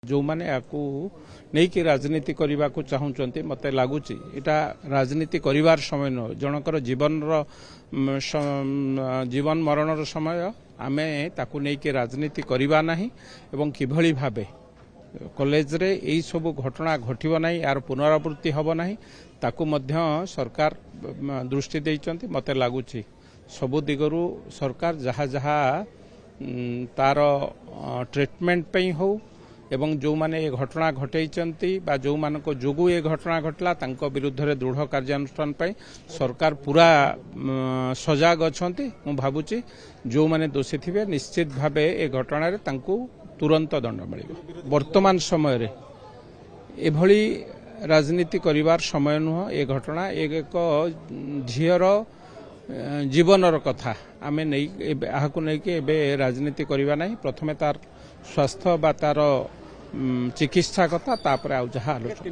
जो माने आकु नहीं कि राजनीति करने को चाहते मत लगुच इटा राजनीति करिवार समय न जनकर जीवन मरण समय आमे ताकु नहीं कि राजनीति करवा नहीं एवं किभली भाबे कॉलेज रे यही सब घटना घटिबो नहीं यार पुनरावृत्ति हबो नहीं ताकु मध्य सरकार दृष्टि देइचंती मते लागुची सबु दिगरु सरकार जहा जहा तार ट्रीटमेंट पई हो एवं जो माने ये घटना घटैचंती बा जो मानको जोगु ये घटना घटला तांको विरुद्ध रे दृढ़ कार्यानुष्ठान पई सरकार पूरा सजाग अछंती मु भाबुची जो माने दोषी थिबे निश्चित भाबे ए घटना रे तांको तुरंत दंड मिलिबो। वर्तमान समय रे एभली राजनीति करिवार समय नुह ए घटना एक झियर जीवनर कथा आमे नै आहाकु नै के एबे राजनीति करिवा नै प्रथमे तार स्वास्थ्य बा तार चिकित्सा कथा तापर आउ जहा आलोचना।